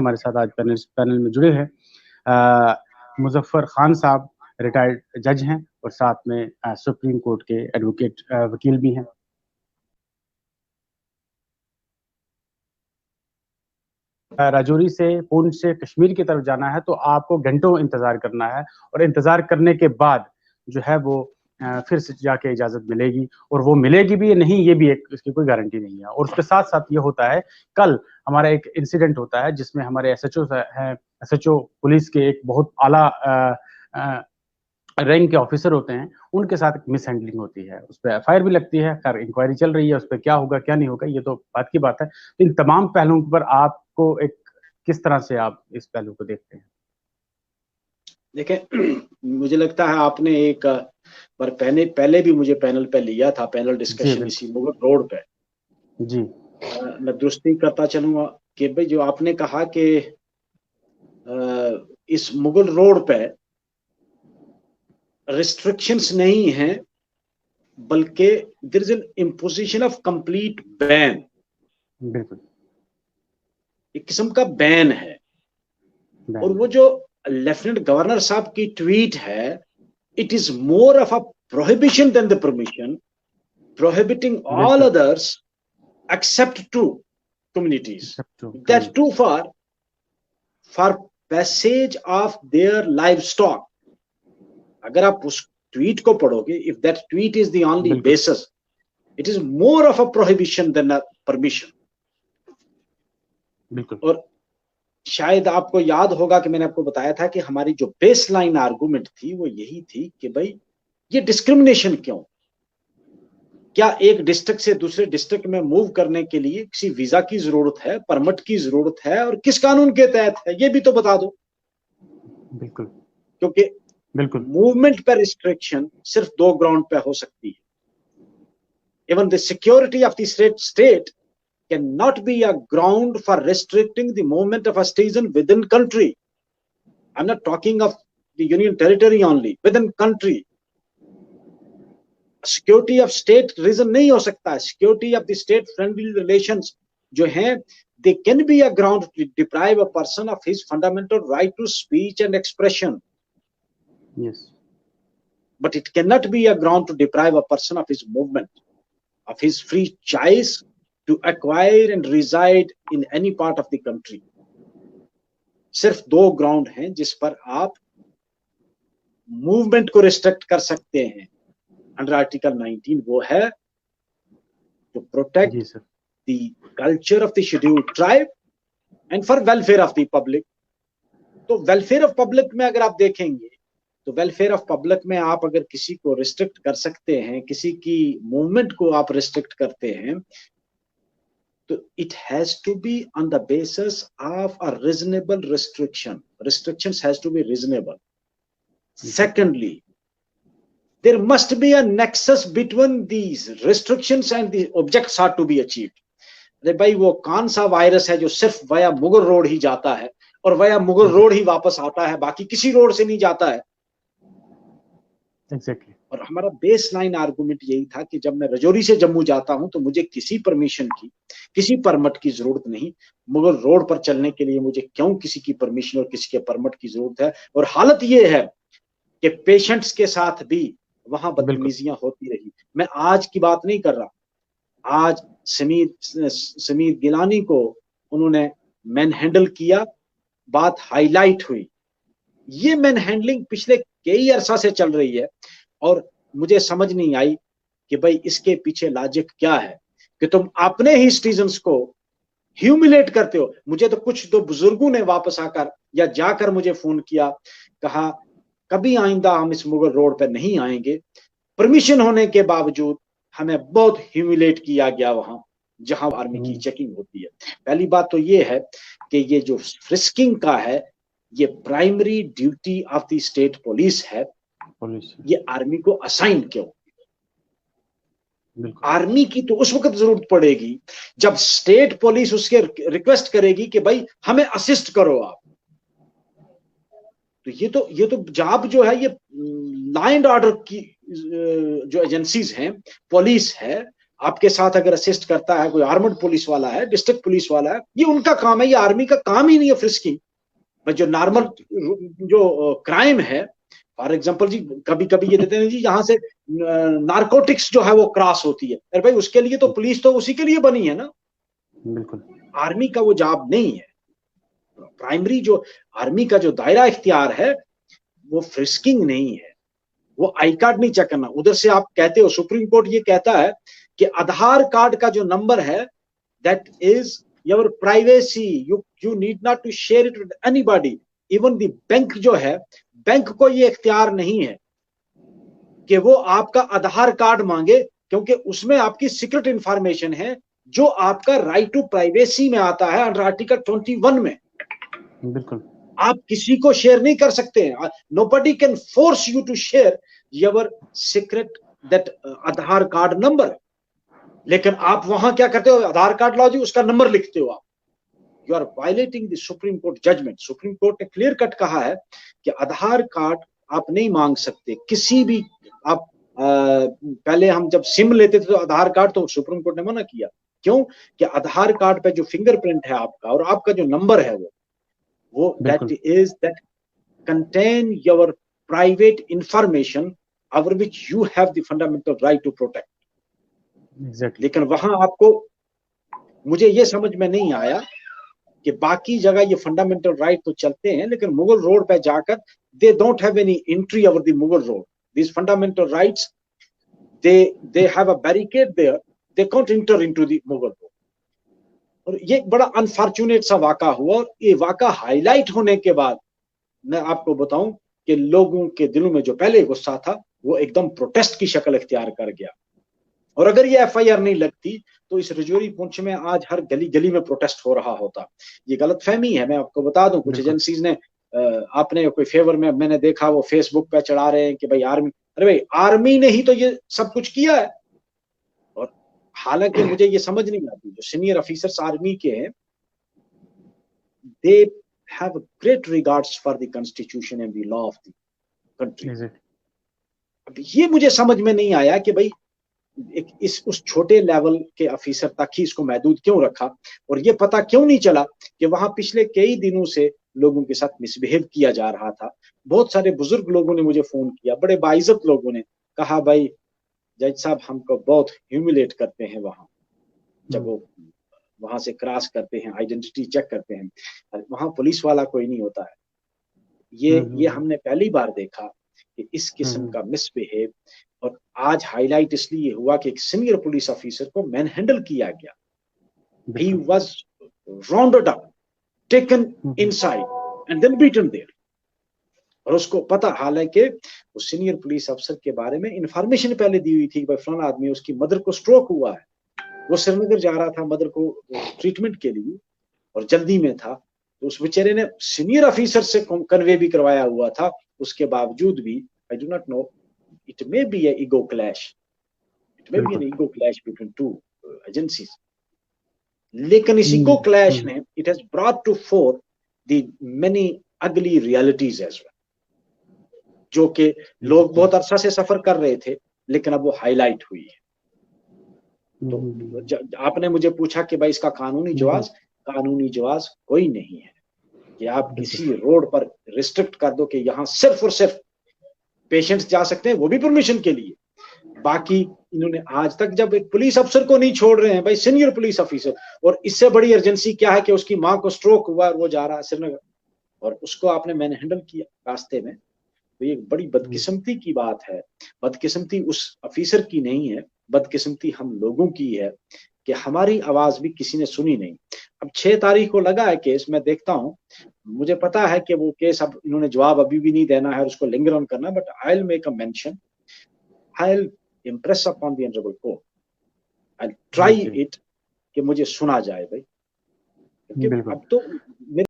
हमारे साथ आज पैनल में जुड़े हैं। मुजफ्फर खान साहब रिटायर्ड जज हैं और साथ में सुप्रीम कोर्ट के एडवोकेट वकील भी हैं। राजौरी से पुंछ से कश्मीर की तरफ जाना है तो आपको घंटों इंतजार करना है और इंतजार करने के बाद जो है वो फिर से जाके इजाजत मिलेगी, और वो मिलेगी भी या नहीं ये भी एक इसकी कोई गारंटी नहीं है। और उसके साथ साथ ये होता है, कल हमारा एक इंसिडेंट होता है जिसमें हमारे एसएचओ हैं, एसएचओ पुलिस के एक बहुत आला रैंक के ऑफिसर होते हैं, उनके साथ मिस हैंडलिंग होती है, उस पर एफआईआर भी लगती है। खैर इंक्वायरी चल रही है, उस पर क्या होगा क्या नहीं होगा ये तो बात की बात है। तो इन तमाम पहलुओं पर आपको एक किस तरह से आप इस पहलू को देखते हैं? देखें, मुझे लगता है आपने एक बार पहले भी मुझे पैनल पे लिया था, पैनल डिस्कशन इसी मुगल रोड पे जी। मैं दुरुस्ती करता चलूंगा कि भाई जो आपने कहा कि इस मुगल रोड पे रिस्ट्रिक्शंस नहीं हैं, बल्कि there is an imposition of complete ban. बिल्कुल एक किस्म का बैन है। और वो जो लेफ्टिनेंट गवर्नर साहब की ट्वीट है, it is more of a prohibition than the permission, prohibiting all others except two communities that too for passage of their livestock. अगर आप उस ट्वीट को पढ़ोगे, if that tweet is the only basis, it is more of a prohibition than a permission. और शायद आपको याद होगा कि मैंने आपको बताया था कि हमारी जो बेसलाइन आर्गुमेंट थी वो यही थी कि भाई ये डिस्क्रिमिनेशन क्यों? क्या एक डिस्ट्रिक्ट से दूसरे डिस्ट्रिक्ट में मूव करने के लिए किसी वीजा की जरूरत है, परमिट की जरूरत है, और किस कानून के तहत है ये भी तो बता दो। बिल्कुल, क्योंकि मूवमेंट पर रिस्ट्रिक्शन सिर्फ दो ग्राउंड पे हो सकती है। Even the security of the state cannot be a ground for restricting the movement of a citizen within country. I'm not talking of the union territory only, within country. Security of state reason नहीं हो सकता। Security of the state friendly relations जो हैं, they can be a ground to deprive a person of his fundamental right to speech and expression. Yes. But it cannot be a ground to deprive a person of his movement, of his free choice to acquire and reside in any part of the country. सिर्फ दो ground हैं जिस पर आप movement को restrict कर सकते हैं अंडर आर्टिकल 19। वो है to protect the culture of the scheduled tribe and for welfare of the public. तो वेलफेयर ऑफ पब्लिक में अगर आप देखेंगे तो वेलफेयर ऑफ पब्लिक में आप अगर किसी को रिस्ट्रिक्ट कर सकते हैं, किसी की मूवमेंट को आप रिस्ट्रिक्ट करते हैं, तो it has to be on the basis of a reasonable restriction. Restrictions has to be reasonable. Secondly, there must be a nexus between these restrictions and the objects are to be achieved. अरे भाई वो कौन सा virus है जो सिर्फ वया Mughal road ही जाता है और वया मुगल रोड ही वापस आता है, बाकी किसी रोड से नहीं जाता है? Exactly. और हमारा बेस लाइन आर्गुमेंट यही था कि जब मैं रजौरी से जम्मू जाता हूं तो मुझे किसी परमिशन की, किसी परमिट की जरूरत नहीं। मुगल रोड पर चलने के लिए मुझे क्यों किसी की परमिशन और किसी के परमिट की जरूरत है? और हालत ये है कि पेशेंट्स के साथ भी वहां बदतमीजियां होती रही। मैं आज की बात नहीं कर रहा। आज समीर गिलानी को उन्होंने मैन हैंडल किया, बात हाईलाइट हुई। ये मैन हैंडलिंग पिछले कई अरसा से चल रही है और मुझे समझ नहीं आई कि भाई इसके पीछे लॉजिक क्या है कि तुम अपने ही सिटीजन्स को ह्यूमिलेट करते हो। मुझे तो कुछ दो बुजुर्गों ने वापस आकर या जाकर मुझे फोन किया, कहा कभी आइंदा हम इस मुगल रोड पर नहीं आएंगे। परमिशन होने के बावजूद हमें बहुत ह्यूमिलेट किया गया वहां जहां आर्मी की चेकिंग होती है। पहली बात तो ये है कि ये जो फ्रिस्किंग का है, ये primary duty of the state police है। ये आर्मी को असाइन क्यों? आर्मी की तो उस वक्त जरूरत पड़ेगी जब स्टेट पुलिस उसके रिक्वेस्ट करेगी कि भाई हमें असिस्ट करो आप। तो ये तो जॉब जो है ये लॉ एंड ऑर्डर की जो एजेंसीज हैं, पुलिस है, आपके साथ अगर असिस्ट करता है कोई आर्मड पुलिस वाला है, डिस्ट्रिक्ट पुलिस वाला है, ये उनका काम है, ये आर्मी का काम ही नहीं है फ्रिस्किंग। जो नॉर्मल जो क्राइम है, फॉर एग्जाम्पल जी, कभी कभी ये देते हैं जी यहाँ से नारकोटिक्स जो है वो क्रॉस होती है, अरे भाई उसके लिए तो पुलिस तो उसी के लिए बनी है ना, बिल्कुल। आर्मी का वो जॉब नहीं है। प्राइमरी जो आर्मी का जो दायरा इख्तियार है वो फ्रिस्किंग नहीं है, वो आई कार्ड नहीं चेक करना। उधर से आप कहते हो, सुप्रीम कोर्ट ये कहता है कि आधार कार्ड का जो नंबर है that is your privacy, you need not to share it with anybody. Even the bank जो है, बैंक को ये इख्तियार नहीं है कि वो आपका आधार कार्ड मांगे, क्योंकि उसमें आपकी सीक्रेट इंफॉर्मेशन है जो आपका राइट टू प्राइवेसी में आता है अंडर आर्टिकल 21 में। बिल्कुल, आप किसी को शेयर नहीं कर सकते हैं। Nobody can force you to share your secret that Aadhaar card number. लेकिन आप वहां क्या करते हो, आधार कार्ड लाओ जी, उसका नंबर लिखते हो आप। You are violating the supreme court judgment. Supreme court ने क्लियर कट कहा है कि आधार कार्ड आप नहीं मांग सकते किसी भी। आप पहले हम जब सिम लेते थे तो आधार कार्ड, तो सुप्रीम कोर्ट ने मना किया। क्यों? कि आधार कार्ड पे जो फिंगरप्रिंट है आपका और आपका जो नंबर है वो that contain your private information over which you have the fundamental right to protect. Exactly. लेकिन वहां आपको, मुझे ये समझ में नहीं आया कि बाकी जगह ये फंडामेंटल राइट तो चलते हैं, लेकिन मुगल रोड पे जाकर they don't have any entry over the Mughal road. These fundamental rights, they have a barricade there. They can't enter into the Mughal road. और ये बड़ा अनफॉर्चुनेट सा वाका हुआ, और ये वाका हाईलाइट होने के बाद मैं आपको बताऊं कि लोगों के दिलों में जो पहले गुस्सा था वो एकदम प्रोटेस्ट की शक्ल इख्तियार कर गया। और अगर ये एफआईआर नहीं लगती तो इस रजौरी पुंछ में आज हर गली गली में प्रोटेस्ट हो रहा होता। ये गलतफहमी है। मैं आपको बता दूं, कुछ एजेंसीज ने आपने कोई फेवर में, मैंने देखा वो फेसबुक पे चढ़ा रहे हैं कि भाई आर्मी, अरे भाई आर्मी ने ही तो ये सब कुछ किया है। और हालांकि मुझे ये समझ नहीं आती, जो सीनियर ऑफिसर्स आर्मी के हैं, they have great regards for the constitution and the law of the country. अब ये मुझे समझ में नहीं आया कि भाई उस छोटे लेवल के ऑफिसर तक ही इसको महदूद क्यों रखा, और ये पता क्यों नहीं चला कि वहां पिछले कई दिनों से लोगों के साथ मिसबिहेव किया जा रहा था। बहुत सारे बुजुर्ग लोगों ने मुझे फोन किया, बड़े बाइज्जत लोगों ने कहा, भाई जज साहब हमको बहुत ह्यूमिलेट करते हैं वहां, जब वो वहां से क्रॉस करते हैं, आइडेंटिटी चेक करते हैं, वहां पुलिस वाला कोई नहीं होता है। ये हमने पहली बार देखा कि इस किस्म का मिसबिहेव। और आज हाईलाइट इसलिए हुआ कि एक सीनियर पुलिस ऑफिसर को मैन हैंडल किया गया। He was rounded up, taken inside and then beaten there. और उसको पता, हालांकि उस सीनियर पुलिस अफसर के बारे में इंफॉर्मेशन पहले दी हुई थी कि भाई फलाना आदमी, उसकी मदर को स्ट्रोक हुआ है, वो श्रीनगर जा रहा था मदर को ट्रीटमेंट के लिए और जल्दी में था, तो उस बेचारे ने सीनियर ऑफिसर से कन्वे भी करवाया हुआ था। उसके बावजूद भी, I do not know, it may be a ego clash, it may be an ego clash between two agencies. लेकिन इस ईगो क्लैश ने, it has brought to fore the many ugly realities as well, जो कि लोग बहुत अरसा से सफर कर रहे थे, लेकिन अब वो हाईलाइट हुई है। तो आपने मुझे पूछा कि भाई इसका कानूनी जवाब कोई नहीं है कि आप किसी रोड पर रिस्ट्रिक्ट कर दो कि यहाँ सिर्फ और सिर्फ पेशेंट्स जा सकते हैं, वो भी परमिशन के लिए। बाकी इन्होंने आज तक, जब एक पुलिस अफसर को नहीं छोड़ रहे हैं भाई, सीनियर पुलिस ऑफिसर, और इससे बड़ी अर्जेंसी क्या है कि उसकी माँ को स्ट्रोक हुआ और वो जा रहा है श्रीनगर, और उसको आपने मैंने हैंडल किया रास्ते में। तो ये बड़ी बदकिस्मती की बात है। बदकिस्मती उस ऑफिसर की नहीं है, बदकिस्मती हम लोगों की है कि हमारी आवाज भी किसी ने सुनी नहीं। अब 6 तारीख को लगा है केस, मैं देखता हूँ, मुझे पता है कि वो केस अब इन्होंने जवाब अभी भी नहीं देना है, उसको लिंगर ऑन करना, but I will make a mention, I will impress upon the honourable court, I try it कि मुझे सुना जाए भाई, क्योंकि अब तो